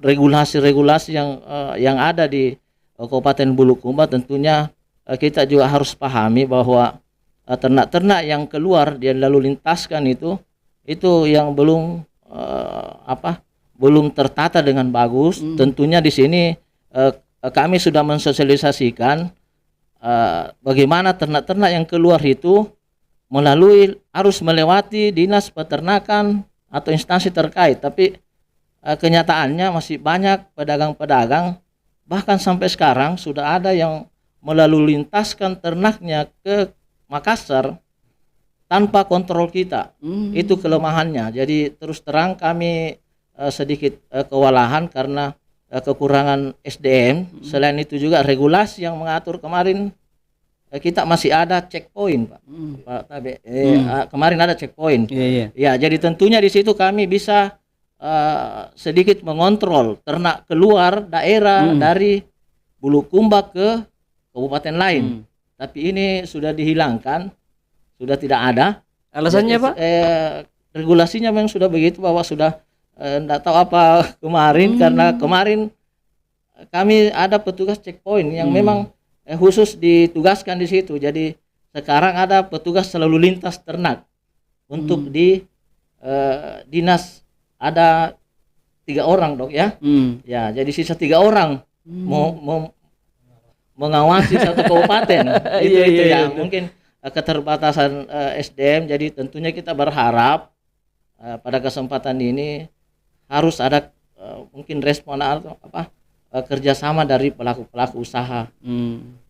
regulasi-regulasi yang ada di Kabupaten Bulukumba, tentunya kita juga harus pahami bahwa ternak-ternak yang keluar dia lalu lintaskan itu yang belum tertata dengan bagus. Tentunya di sini kami sudah mensosialisasikan bagaimana ternak-ternak yang keluar itu harus melewati dinas peternakan atau instansi terkait, tapi kenyataannya masih banyak pedagang-pedagang, bahkan sampai sekarang sudah ada yang melalui lintaskan ternaknya ke Makassar tanpa kontrol kita. Itu kelemahannya. Jadi terus terang kami sedikit kewalahan karena kekurangan SDM. Selain itu juga regulasi yang mengatur kemarin kita masih ada checkpoint, Pak. Pak Tabe. Kemarin ada checkpoint. Ya, jadi tentunya di situ kami bisa sedikit mengontrol ternak keluar daerah dari Bulukumba ke kabupaten lain. Tapi ini sudah dihilangkan, sudah tidak ada. Alasannya, Pak? Regulasinya memang sudah begitu, bahwa sudah enggak tahu apa kemarin, karena kemarin kami ada petugas checkpoint yang memang khusus ditugaskan di situ. Jadi sekarang ada petugas selalu lintas ternak untuk di dinas ada 3 orang, Dok, ya. Ya, jadi sisa 3 orang mau mengawasi satu kabupaten. itu ya. Mungkin keterbatasan SDM. Jadi tentunya kita berharap pada kesempatan ini harus ada mungkin respon atau kerjasama dari pelaku-pelaku usaha.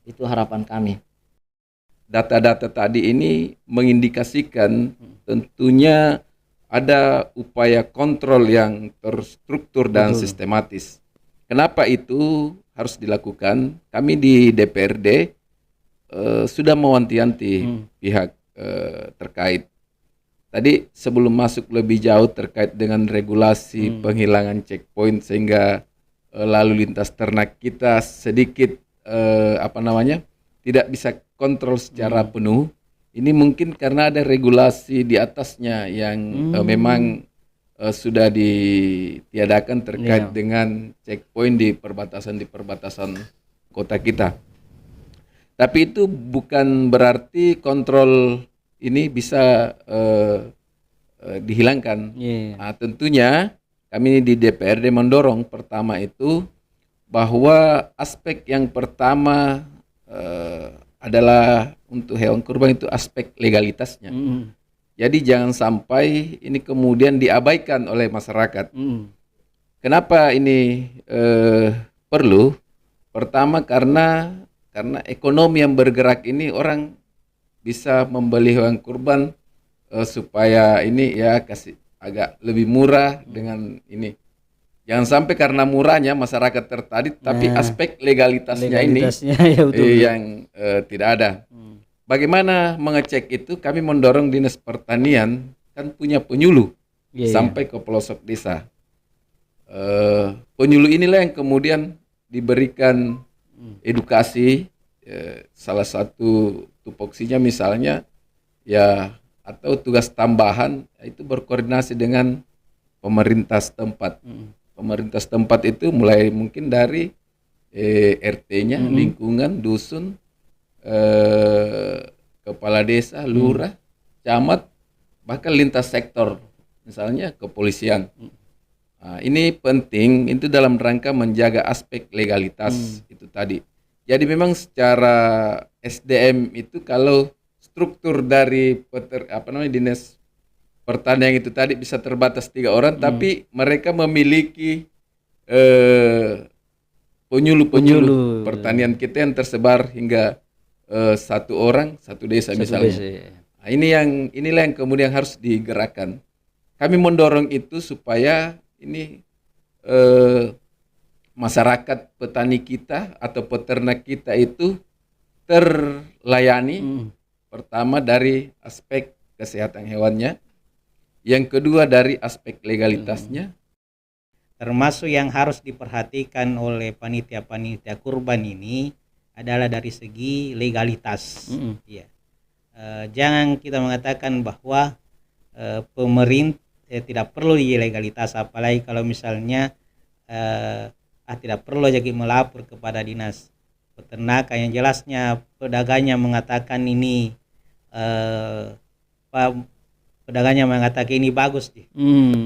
Itu harapan kami. Data-data tadi ini mengindikasikan tentunya ada upaya kontrol yang terstruktur dan sistematis. Kenapa itu harus dilakukan? Kami di DPRD sudah mewanti-wanti pihak terkait. Tadi sebelum masuk lebih jauh terkait dengan regulasi penghilangan checkpoint sehingga lalu lintas ternak kita sedikit tidak bisa kontrol secara penuh. Ini mungkin karena ada regulasi di atasnya yang memang sudah ditiadakan terkait dengan checkpoint di perbatasan kota kita. Tapi itu bukan berarti kontrol ini bisa dihilangkan. Nah, tentunya kami di DPRD mendorong pertama itu bahwa aspek yang pertama adalah untuk hewan kurban itu aspek legalitasnya. Jadi jangan sampai ini kemudian diabaikan oleh masyarakat. Kenapa ini perlu? Pertama karena ekonomi yang bergerak ini, orang bisa membeli hewan kurban supaya ini ya kasih agak lebih murah dengan ini. Jangan sampai karena murahnya masyarakat tertarik, tapi aspek legalitasnya ini yang tidak ada. Bagaimana mengecek itu? Kami mendorong Dinas Pertanian kan punya penyuluh sampai ke pelosok desa. Penyuluh inilah yang kemudian diberikan edukasi. Salah satu tupoksinya misalnya ya, atau tugas tambahan itu berkoordinasi dengan pemerintah setempat. Pemerintah setempat itu mulai mungkin dari RT-nya, lingkungan, dusun, kepala desa, lurah, camat, bahkan lintas sektor, misalnya kepolisian. Nah, ini penting, itu dalam rangka menjaga aspek legalitas itu tadi. Jadi memang secara SDM itu kalau struktur dari dinas pertanian itu tadi bisa terbatas 3 orang, tapi mereka memiliki penyuluh pertanian kita yang tersebar hingga 1 orang 1 desa misalnya. Nah, inilah yang kemudian harus digerakkan. Kami mendorong itu supaya ini masyarakat petani kita atau peternak kita itu terlayani. Pertama dari aspek kesehatan hewannya, yang kedua dari aspek legalitasnya. Termasuk yang harus diperhatikan oleh panitia-panitia kurban ini adalah dari segi legalitas. Jangan kita mengatakan bahwa pemerintah tidak perlu legalitas, apalagi kalau misalnya tidak perlu lagi melapor kepada dinas peternakan. Yang jelasnya pedagangnya mengatakan ini pedagangnya mengatakan ini bagus deh.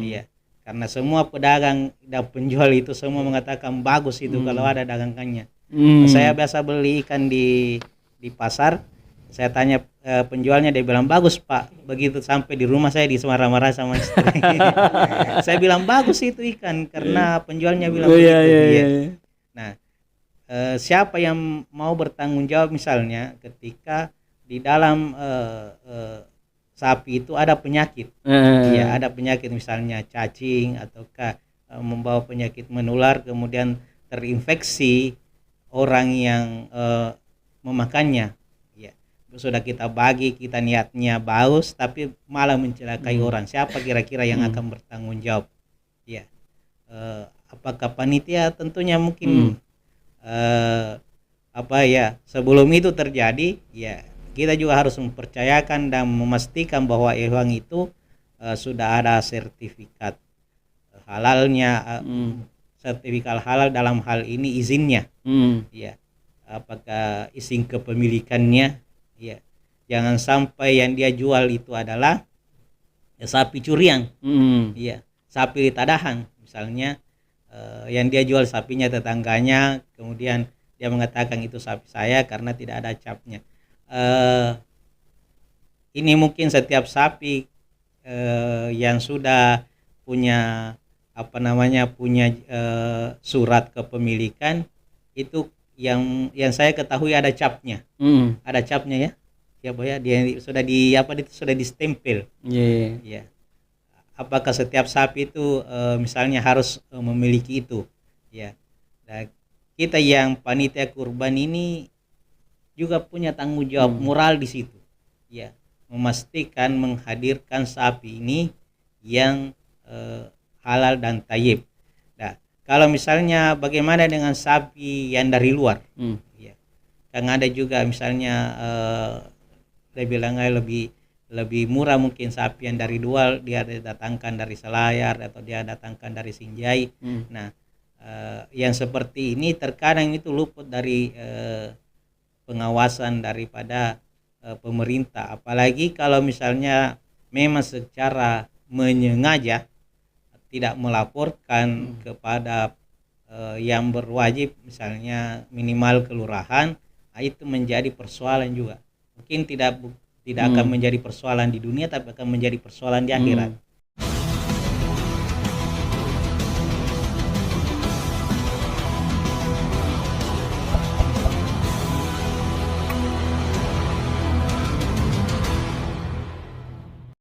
Iya, karena semua pedagang dan penjual itu semua mengatakan bagus itu kalau ada dagangannya. Saya biasa beli ikan di pasar, saya tanya penjualnya, dia bilang bagus Pak. Begitu sampai di rumah saya dimarah-marah sama istri. Saya bilang bagus itu ikan karena penjualnya bilang begitu. Iya. Nah, siapa yang mau bertanggung jawab misalnya ketika di dalam sapi itu ada penyakit, ya ada penyakit misalnya cacing ataukah membawa penyakit menular, kemudian terinfeksi orang yang memakannya, ya sudah kita bagi, kita niatnya bagus tapi malah mencelakai orang, siapa kira-kira yang akan bertanggung jawab? Ya, apakah panitia? Tentunya mungkin sebelum itu terjadi, ya kita juga harus mempercayakan dan memastikan bahwa hewan itu sudah ada sertifikat halalnya, sertifikat halal dalam hal ini izinnya, ya, apakah izin kepemilikannya, ya, jangan sampai yang dia jual itu adalah sapi curian, ya, sapi tadahan misalnya, yang dia jual sapinya tetangganya, kemudian dia mengatakan itu sapi saya karena tidak ada capnya. Ini mungkin setiap sapi yang sudah punya punya surat kepemilikan itu yang saya ketahui ada capnya, ada capnya ya, ya Boy, ya, dia sudah sudah distempel. Ya. Apakah setiap sapi itu misalnya harus memiliki itu, ya. Nah, kita yang panitia kurban ini juga punya tanggung jawab moral di situ, ya, memastikan menghadirkan sapi ini yang halal dan thayyib. Nah, kalau misalnya bagaimana dengan sapi yang dari luar, ya, kan ada juga misalnya lebih murah mungkin sapi yang dari luar, dia datangkan dari Selayar atau dia datangkan dari Sinjai. Nah, yang seperti ini terkadang itu luput dari pengawasan daripada pemerintah, apalagi kalau misalnya memang secara menyengaja tidak melaporkan kepada yang berwajib, misalnya minimal kelurahan. Itu menjadi persoalan juga, mungkin tidak akan menjadi persoalan di dunia tapi akan menjadi persoalan di akhirat.